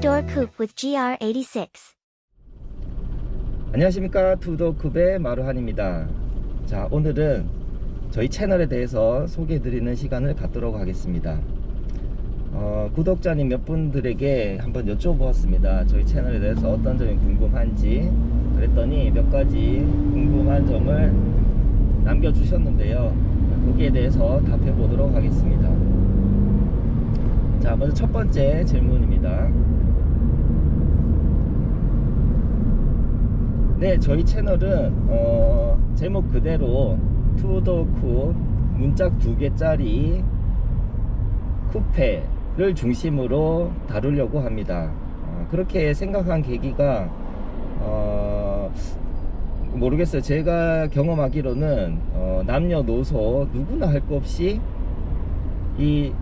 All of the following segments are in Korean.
two-door coupe with GR86. 안녕하십니까, 투도 쿱의 마루한입니다. 자, 오늘은 저희 채널에 대해서 소개해드리는 시간을 갖도록 하겠습니다. 구독자님 몇 분들에게 한번 여쭤보았습니다. 저희 채널에 대해서 어떤 점이 궁금한지. 그랬더니 몇 가지 궁금한 점을 남겨주셨는데요, 거기에 대해서 답해 보도록 하겠습니다. 자, 먼저 첫 번째 질문입니다. 네, 저희 채널은 제목 그대로 투도 쿱 문짝 2개짜리 쿠페를 중심으로 다루려고 합니다. 그렇게 생각한 계기가 모르겠어요. 제가 경험하기로는 남녀노소 누구나 할 거 없이 이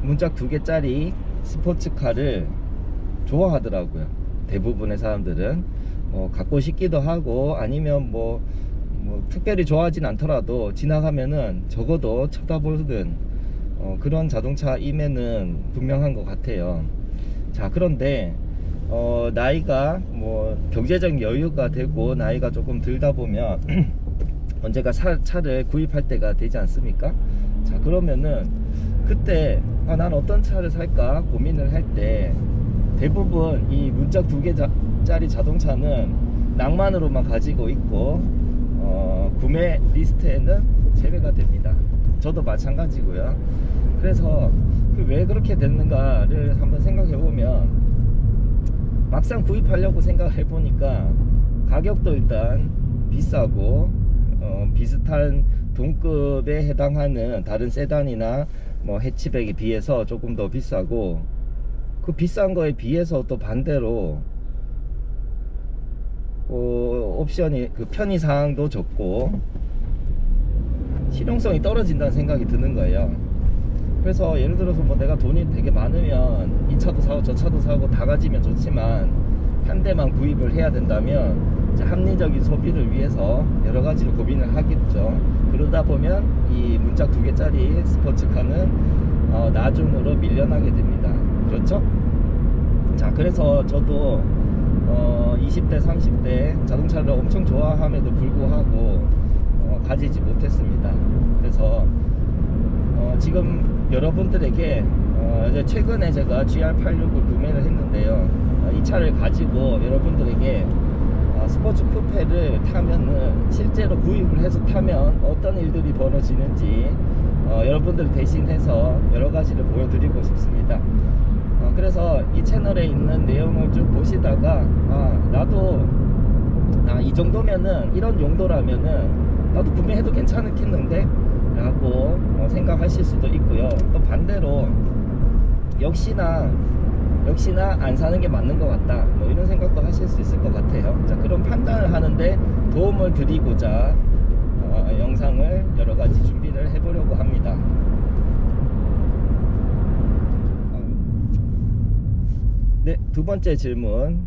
문짝 2개짜리 스포츠카를 좋아하더라고요. 대부분의 사람들은 갖고 싶기도 하고, 아니면 뭐 특별히 좋아하진 않더라도 지나가면은 적어도 쳐다보는 그런 자동차임에는 분명한 것 같아요. 자, 그런데 나이가 경제적 여유가 되고 나이가 조금 들다 보면 언제가 차를 구입할 때가 되지 않습니까? 자, 그러면은 그때 난 어떤 차를 살까 고민을 할 때 대부분 이 문짝 2개짜리 자동차는 낭만으로만 가지고 있고 구매 리스트에는 제외가 됩니다. 저도 마찬가지고요. 그래서 왜 그렇게 됐는가를 한번 생각해 보면, 막상 구입하려고 생각해 보니까 가격도 일단 비싸고, 비슷한 동급에 해당하는 다른 세단이나 해치백에 비해서 조금 더 비싸고, 그 비싼 거에 비해서 또 반대로 옵션이 편의사항도 적고 실용성이 떨어진다는 생각이 드는 거예요. 그래서 예를 들어서 내가 돈이 되게 많으면 이 차도 사고 저 차도 사고 다 가지면 좋지만 한 대만 구입을 해야 된다면 합리적인 소비를 위해서 여러 가지를 고민을 하겠죠. 그러다 보면 이 문짝 2개짜리 스포츠카는 나중으로 밀려나게 됩니다. 그렇죠? 자, 그래서 저도 20대 30대 자동차를 엄청 좋아함에도 불구하고 가지지 못했습니다. 그래서 지금 여러분들에게 최근에 제가 GR86을 구매를 했는데요, 이 차를 가지고 여러분들에게 스포츠 쿠페를 타면은, 실제로 구입을 해서 타면 어떤 일들이 벌어지는지 여러분들 대신해서 여러 가지를 보여드리고 싶습니다. 그래서 이 채널에 있는 내용을 쭉 보시다가 나도 이 정도면은, 이런 용도라면은 나도 구매해도 괜찮겠는데 라고 생각하실 수도 있고요. 또 반대로 역시나 안 사는 게 맞는 것 같다, 이런 생각도 하실 수 있을 것 같아요. 자, 그런 판단을 하는데 도움을 드리고자 영상을 여러 가지 준비를 해보려고 합니다. 네, 두 번째 질문.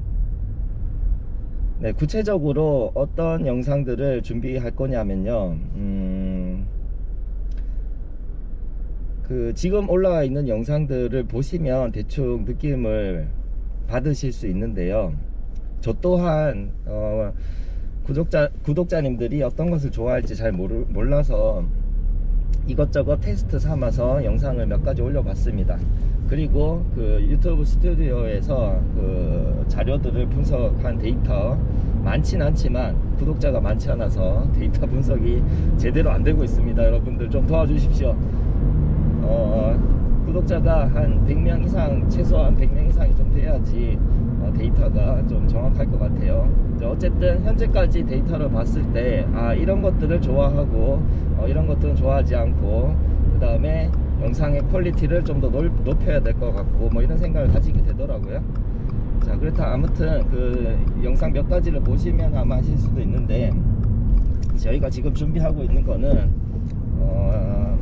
네, 구체적으로 어떤 영상들을 준비할 거냐면요, 지금 올라와 있는 영상들을 보시면 대충 느낌을 받으실 수 있는데요, 저 또한 구독자님들이 어떤 것을 좋아할지 잘 몰라서 이것저것 테스트 삼아서 영상을 몇 가지 올려봤습니다. 그리고 유튜브 스튜디오에서 자료들을 분석한 데이터 많진 않지만, 구독자가 많지 않아서 데이터 분석이 제대로 안 되고 있습니다. 여러분들 좀 도와주십시오. 구독자가 한 100명 이상, 최소한 100명 이상이 좀 돼야지 데이터가 좀 정확할 것 같아요. 어쨌든 현재까지 데이터를 봤을 때 이런 것들을 좋아하고 이런 것들은 좋아하지 않고, 그 다음에 영상의 퀄리티를 좀 더 높여야 될 것 같고, 이런 생각을 가지게 되더라고요. 자, 그렇다 아무튼 영상 몇 가지를 보시면 아마 하실 수도 있는데, 저희가 지금 준비하고 있는 거는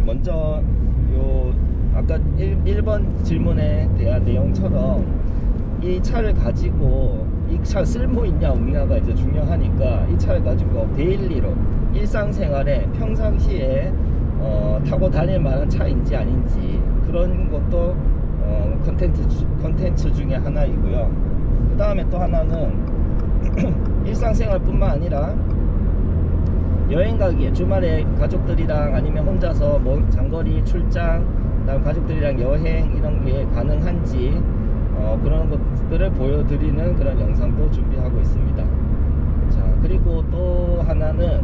먼저 아까 1번 질문에 대한 내용처럼 이 차를 가지고 이 차 쓸모 있냐 없냐가 이제 중요하니까, 이 차를 가지고 데일리로 일상생활에 평상시에 타고 다닐 만한 차인지 아닌지, 그런 것도 컨텐츠 중에 하나이고요. 그 다음에 또 하나는 일상생활뿐만 아니라 여행 가기에 주말에 가족들이랑 아니면 혼자서 뭐 장거리 출장, 그다음 가족들이랑 여행 이런 게 가능한지 그런 것들을 보여드리는 그런 영상도 준비하고 있습니다. 자, 그리고 또 하나는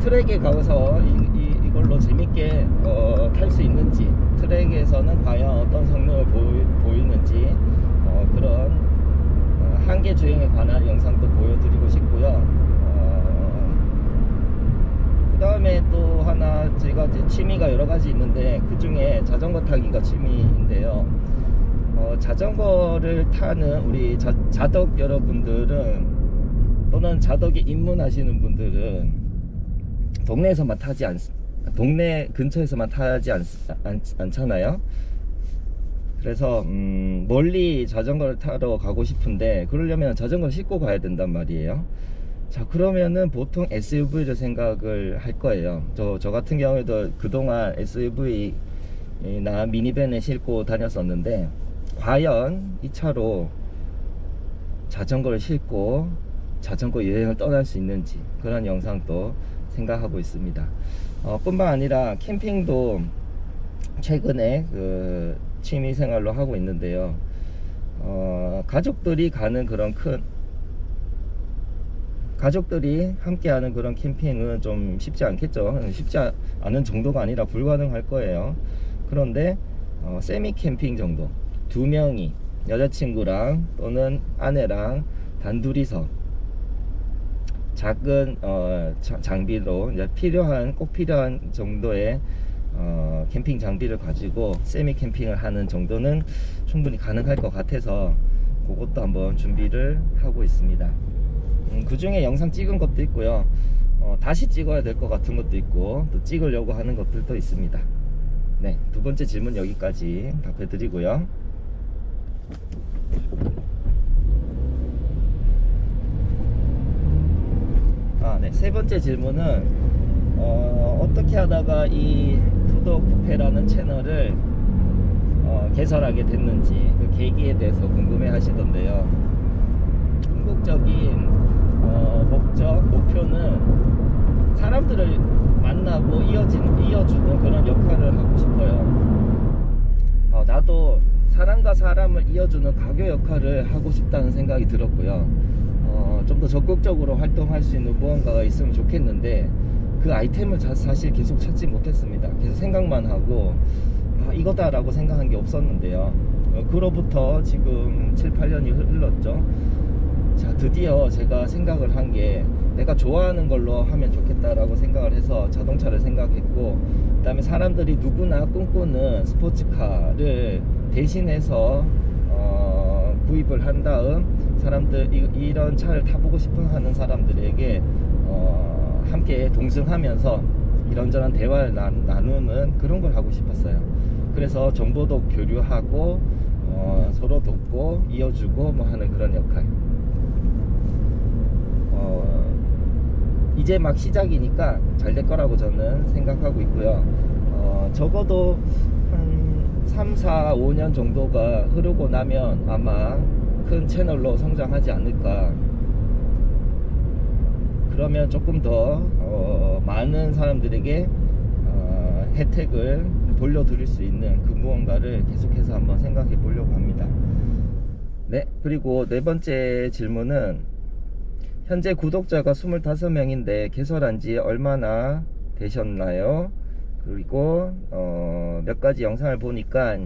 트랙에 가서 이걸로 재밌게 탈 수 있는지, 트랙에서는 과연 어떤 성능을 보이는지 그런 한계 주행에 관한 영상도 보여드리고 싶고요. 그 다음에 또 하나 제가 이제 취미가 여러 가지 있는데 그 중에 자전거 타기가 취미인데요. 자전거를 타는 우리 자덕 여러분들은, 또는 자덕에 입문하시는 분들은 동네 근처에서만 타지 않잖아요. 그래서 멀리 자전거를 타러 가고 싶은데 그러려면 자전거를 싣고 가야 된단 말이에요. 자, 그러면은 보통 SUV를 생각을 할 거예요. 저 같은 경우에도 그동안 SUV나 미니밴에 싣고 다녔었는데 과연 이 차로 자전거를 싣고 자전거 여행을 떠날 수 있는지, 그런 영상도 생각하고 있습니다. 뿐만 아니라 캠핑도 최근에 그 취미 생활로 하고 있는데요. 가족들이 함께하는 그런 캠핑은 좀 쉽지 않겠죠. 쉽지 않은 정도가 아니라 불가능할 거예요. 그런데 세미 캠핑 정도, 2명이 여자친구랑 또는 아내랑 단둘이서 작은 장비로 이제 꼭 필요한 정도의 캠핑 장비를 가지고 세미 캠핑을 하는 정도는 충분히 가능할 것 같아서 그것도 한번 준비를 하고 있습니다. 그 중에 영상 찍은 것도 있고요. 다시 찍어야 될 것 같은 것도 있고, 또 찍으려고 하는 것들도 있습니다. 네, 두 번째 질문 여기까지 답해 드리고요. 네, 세 번째 질문은 어떻게 하다가 이 투도 쿠페라는 채널을 개설하게 됐는지, 그 계기에 대해서 궁금해 하시던데요. 궁극적인 목표는 사람들을 만나고 이어주는 그런 역할을 하고 싶어요. 나도 사람과 사람을 이어주는 가교 역할을 하고 싶다는 생각이 들었고요. 좀 더 적극적으로 활동할 수 있는 무언가가 있으면 좋겠는데 그 아이템을 사실 계속 찾지 못했습니다. 계속 생각만 하고 이거다 라고 생각한 게 없었는데요. 그로부터 지금 7, 8년이 흘렀죠. 자, 드디어 제가 생각을 한 게 내가 좋아하는 걸로 하면 좋겠다라고 생각을 해서 자동차를 생각했고, 그 다음에 사람들이 누구나 꿈꾸는 스포츠카를 대신해서 구입을 한 다음 이런 차를 타보고 싶어 하는 사람들에게 함께 동승하면서 이런저런 대화를 나누는 그런 걸 하고 싶었어요. 그래서 정보도 교류하고 서로 돕고 이어주고 뭐 하는 그런 역할. 이제 막 시작이니까 잘 될 거라고 저는 생각하고 있고요. 적어도 한 3, 4, 5년 정도가 흐르고 나면 아마 큰 채널로 성장하지 않을까. 그러면 조금 더 많은 사람들에게 혜택을 돌려드릴 수 있는 그 무언가를 계속해서 한번 생각해 보려고 합니다. 네, 그리고 네 번째 질문은 현재 구독자가 25명인데 개설한 지 얼마나 되셨나요? 그리고 몇 가지 영상을 보니까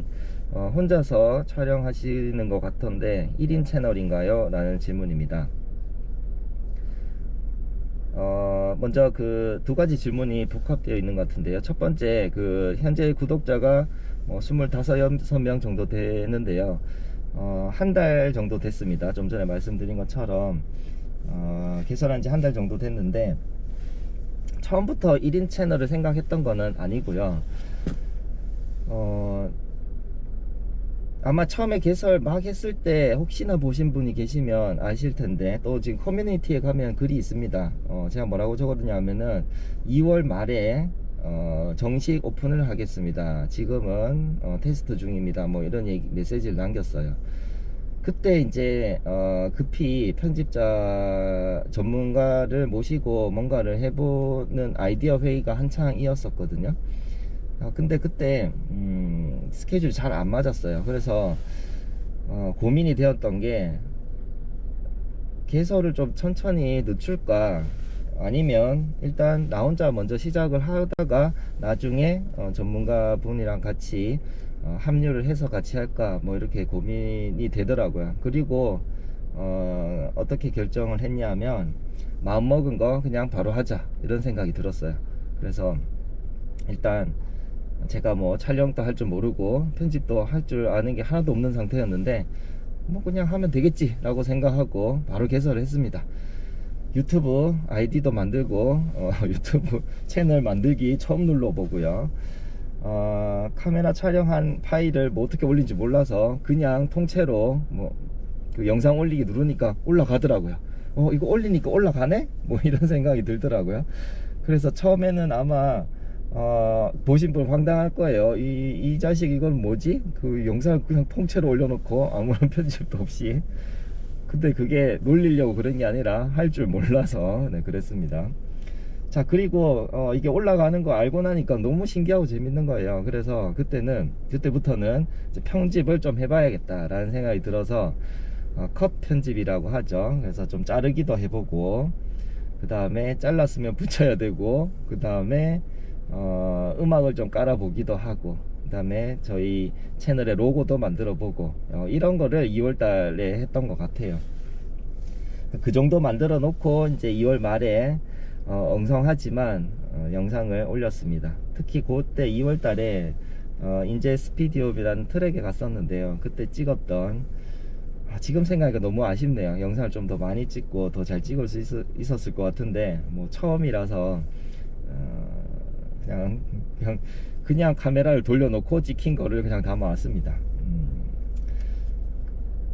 혼자서 촬영하시는 것 같던데 1인 채널인가요? 라는 질문입니다. 먼저 그 두 가지 질문이 복합되어 있는 것 같은데요. 첫 번째, 그 현재 구독자가 25명 정도 되는데요. 한 달 정도 됐습니다. 좀 전에 말씀드린 것처럼 개설한 지 한 달 정도 됐는데 처음부터 1인 채널을 생각했던 거는 아니고요. 아마 처음에 개설 막 했을 때 혹시나 보신 분이 계시면 아실 텐데, 또 지금 커뮤니티에 가면 글이 있습니다. 제가 뭐라고 적었느냐 하면은 2월 말에 정식 오픈을 하겠습니다. 지금은 테스트 중입니다. 뭐 이런 메시지를 남겼어요. 그때 이제 급히 편집자 전문가를 모시고 뭔가를 해보는 아이디어 회의가 한창이었었거든요. 근데 그때 스케줄이 잘 안 맞았어요. 그래서 고민이 되었던 게, 개설을 좀 천천히 늦출까, 아니면 일단 나 혼자 먼저 시작을 하다가 나중에 전문가 분이랑 같이 합류를 해서 같이 할까, 뭐 이렇게 고민이 되더라고요. 그리고 어떻게 결정을 했냐면, 마음먹은 거 그냥 바로 하자, 이런 생각이 들었어요. 그래서 일단 제가 뭐 촬영도 할 줄 모르고 편집도 할 줄 아는 게 하나도 없는 상태였는데, 뭐 그냥 하면 되겠지 라고 생각하고 바로 개설을 했습니다. 유튜브 아이디도 만들고 유튜브 채널 만들기 처음 눌러보고요. 카메라 촬영한 파일을 뭐 어떻게 올린지 몰라서 그냥 통째로 뭐 그 영상 올리기 누르니까 올라가더라고요. 이거 올리니까 올라가네? 뭐 이런 생각이 들더라고요. 그래서 처음에는 아마 보신 분 황당할 거예요. 이 자식 이건 뭐지? 그 영상을 그냥 통째로 올려놓고 아무런 편집도 없이. 근데 그게 놀리려고 그런 게 아니라 할 줄 몰라서 그랬습니다. 자, 그리고 이게 올라가는 거 알고 나니까 너무 신기하고 재밌는 거예요. 그래서 그때부터는 이제 편집을 좀 해봐야겠다 라는 생각이 들어서 컷 편집이라고 하죠. 그래서 좀 자르기도 해보고, 그 다음에 잘랐으면 붙여야 되고, 그 다음에 음악을 좀 깔아보기도 하고, 그 다음에 저희 채널의 로고도 만들어 보고, 이런 거를 2월 달에 했던 것 같아요. 그 정도 만들어 놓고 이제 2월 말에 엉성하지만 영상을 올렸습니다. 특히 그때 2월 달에 인제 스피디업이라는 트랙에 갔었는데요. 그때 찍었던, 지금 생각하니까 너무 아쉽네요. 영상을 좀 더 많이 찍고 더 잘 찍을 수 있었을 것 같은데, 뭐 처음이라서 그냥 카메라를 돌려놓고 찍힌 거를 그냥 담아왔습니다.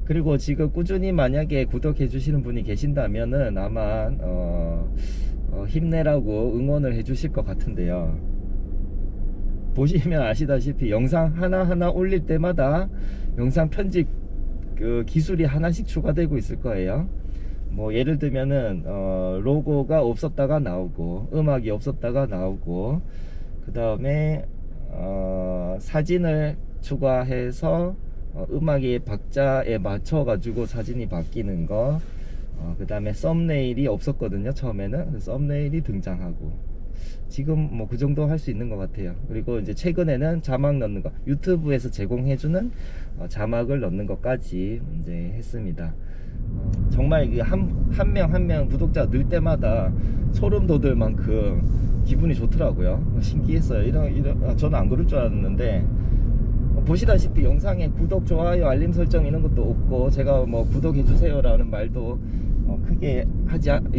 그리고 지금 꾸준히 만약에 구독해 주시는 분이 계신다면은 아마 힘내라고 응원을 해 주실 것 같은데요. 보시면 아시다시피 영상 하나하나 올릴 때마다 영상 편집 그 기술이 하나씩 추가되고 있을 거예요. 뭐 예를 들면은 로고가 없었다가 나오고, 음악이 없었다가 나오고, 그 다음에 사진을 추가해서 음악의 박자에 맞춰 가지고 사진이 바뀌는 거, 그 다음에 썸네일이 없었거든요. 처음에는 썸네일이 등장하고, 지금 뭐 그 정도 할 수 있는 것 같아요. 그리고 이제 최근에는 자막 넣는 거, 유튜브에서 제공해주는 자막을 넣는 것까지 이제 했습니다. 정말 이게 한 명 한 명 구독자 늘 때마다 소름 돋을 만큼 기분이 좋더라고요. 신기했어요. 저는 안 그럴 줄 알았는데, 보시다시피 영상에 구독, 좋아요, 알림 설정 이런 것도 없고, 제가 뭐 구독해주세요 라는 말도 크게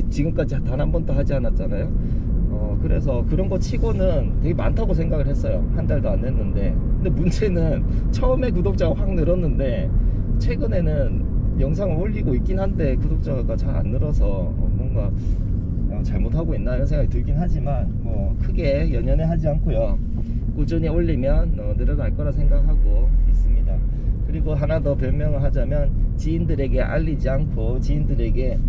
지금까지 단 한 번도 하지 않았잖아요. 그래서 그런 거 치고는 되게 많다고 생각을 했어요. 한 달도 안 됐는데. 근데 문제는 처음에 구독자가 확 늘었는데, 최근에는 영상을 올리고 있긴 한데 구독자가 잘 안 늘어서 뭔가 잘못하고 있나 이런 생각이 들긴 하지만, 뭐 크게 연연해 하지 않고요. 꾸준히 올리면 늘어날 거라 생각하고 있습니다. 그리고 하나 더 변명을 하자면, 지인들에게 알리지 않고 지인들에게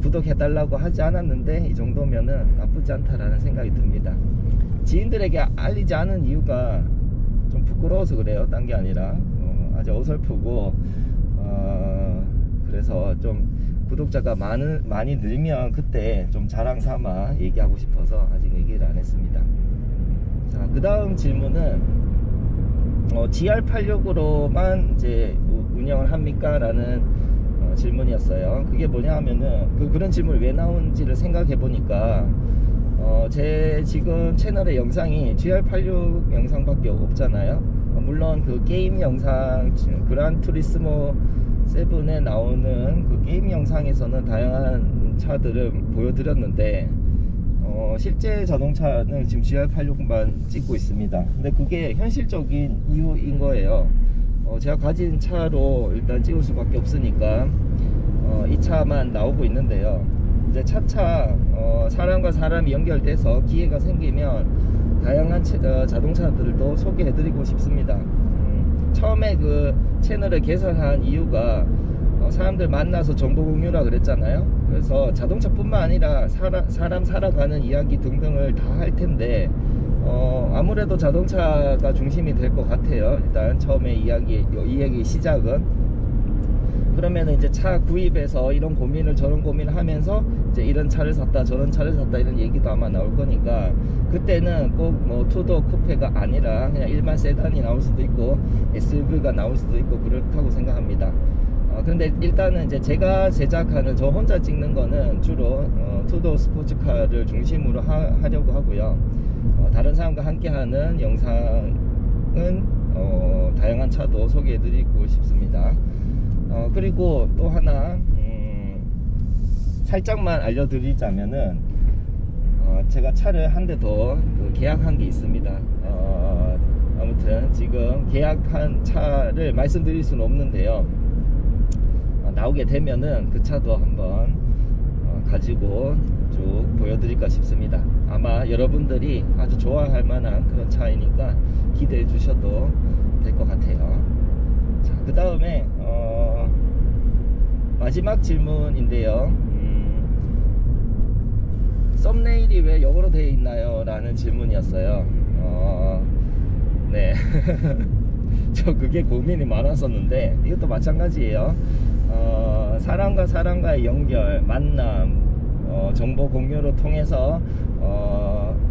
구독해달라고 하지 않았는데, 이 정도면은 나쁘지 않다라는 생각이 듭니다. 지인들에게 알리지 않은 이유가 좀 부끄러워서 그래요. 딴 게 아니라 아주 어설프고, 그래서 좀 구독자가 많이 늘면 그때 좀 자랑 삼아 얘기하고 싶어서 아직 얘기를 안 했습니다. 자, 그 다음 질문은 GR86으로만 이제 운영을 합니까? 라는 질문이었어요. 그게 뭐냐 하면은, 그런 질문이 왜 나온지를 생각해 보니까, 제 지금 채널의 영상이 GR86 영상밖에 없잖아요. 물론 그 게임 영상, 그란 투리스모 7에 나오는 그 게임 영상에서는 다양한 차들을 보여드렸는데, 실제 자동차는 지금 GR86만 찍고 있습니다. 근데 그게 현실적인 이유인 거예요. 제가 가진 차로 일단 찍을 수밖에 없으니까 이 차만 나오고 있는데요. 이제 차차 사람과 사람이 연결돼서 기회가 생기면 다양한 자동차들도 소개해드리고 싶습니다. 처음에 그 채널을 개설한 이유가 사람들 만나서 정보 공유라 그랬잖아요. 그래서 자동차뿐만 아니라 사람 살아가는 이야기 등등을 다 할 텐데 아무래도 자동차가 중심이 될 것 같아요. 일단 처음에 이 얘기 시작은. 그러면 이제 차 구입해서 이런 고민을 저런 고민을 하면서 이제 이런 차를 샀다 저런 차를 샀다 이런 얘기도 아마 나올 거니까, 그때는 꼭 뭐 투도 쿠페가 아니라 그냥 일반 세단이 나올 수도 있고 SUV가 나올 수도 있고 그렇다고 생각합니다. 그런데 일단은 이제 제가 제작하는, 저 혼자 찍는 거는 주로 투도 스포츠카를 중심으로 하려고 하고요. 다른 사람과 함께 하는 영상은 다양한 차도 소개해 드리고 싶습니다. 그리고 또 하나 살짝만 알려드리자면은 제가 차를 한 대 더 계약한 게 있습니다. 아무튼 지금 계약한 차를 말씀드릴 수는 없는데요. 나오게 되면은 그 차도 한번 가지고 쭉 보여드릴까 싶습니다. 아마 여러분들이 아주 좋아할 만한 그런 차이니까 기대해 주셔도 될 것 같아요. 자, 그 다음에 마지막 질문인데요. 썸네일이 왜 영어로 되어 있나요? 라는 질문이었어요. 네. 저 그게 고민이 많았었는데 이것도 마찬가지예요. 사람과 사람과의 연결, 만남, 정보 공유를 통해서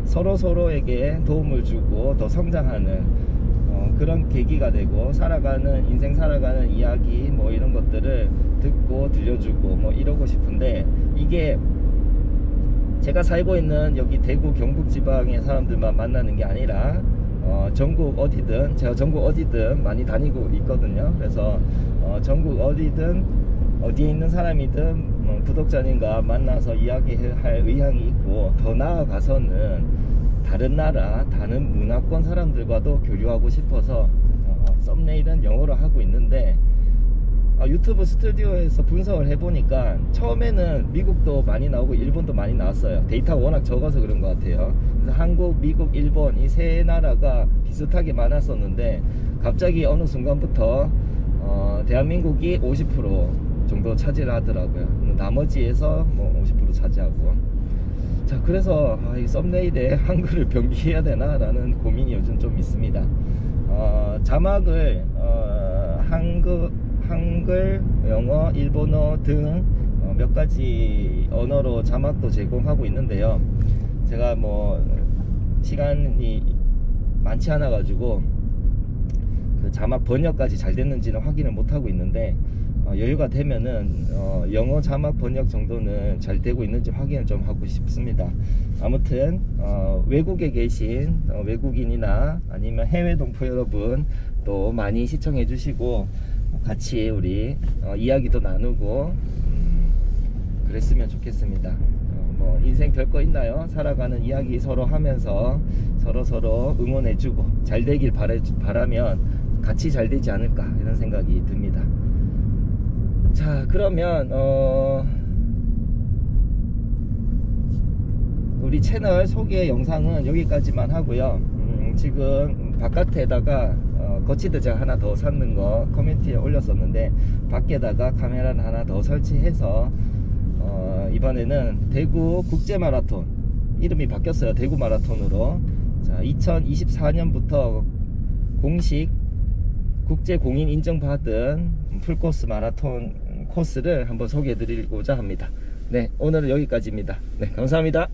서로에게 도움을 주고 더 성장하는 그런 계기가 되고, 인생 살아가는 이야기 뭐 이런 것들을 듣고 들려주고 뭐 이러고 싶은데, 이게 제가 살고 있는 여기 대구 경북 지방의 사람들만 만나는 게 아니라 전국 어디든, 제가 전국 어디든 많이 다니고 있거든요. 그래서 전국 어디든 어디에 있는 사람이든 구독자님과 만나서 이야기할 의향이 있고, 더 나아가서는 다른 나라, 다른 문화권 사람들과도 교류하고 싶어서 썸네일은 영어로 하고 있는데, 유튜브 스튜디오에서 분석을 해보니까 처음에는 미국도 많이 나오고 일본도 많이 나왔어요. 데이터가 워낙 적어서 그런 것 같아요. 그래서 한국, 미국, 일본 이 세 나라가 비슷하게 많았었는데, 갑자기 어느 순간부터 대한민국이 50% 정도 차지를 하더라고요. 나머지에서 뭐 50% 차지하고. 자, 그래서 이 썸네일에 한글을 병기해야 되나 라는 고민이 요즘 좀 있습니다. 자막을 한글, 영어, 일본어 등 몇 가지 언어로 자막도 제공하고 있는데요. 제가 뭐 시간이 많지 않아 가지고 그 자막 번역까지 잘 됐는지는 확인을 못 하고 있는데, 여유가 되면은 영어 자막 번역 정도는 잘 되고 있는지 확인을 좀 하고 싶습니다. 아무튼 외국에 계신 외국인이나 아니면 해외 동포 여러분 또 많이 시청해 주시고 같이 우리 이야기도 나누고 그랬으면 좋겠습니다. 뭐 인생 별거 있나요? 살아가는 이야기 서로 하면서 서로 응원해 주고 잘 되길 바라면 같이 잘 되지 않을까, 이런 생각이 듭니다. 자, 그러면 우리 채널 소개 영상은 여기까지만 하고요. 지금 바깥에다가 거치대 제가 하나 더 샀는 거 커뮤니티에 올렸었는데, 밖에다가 카메라를 하나 더 설치해서 이번에는 대구 국제 마라톤, 이름이 바뀌었어요. 대구 마라톤으로. 자, 2024년부터 공식 국제 공인 인정받은 풀코스 마라톤 코스를 한번 소개해 드리고자 합니다. 네, 오늘은 여기까지입니다. 네, 감사합니다.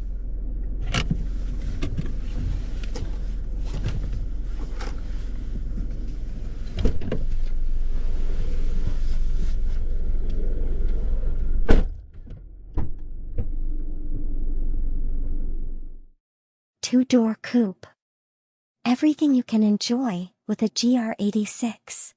Two-door coupe. Everything you can enjoy with a GR86.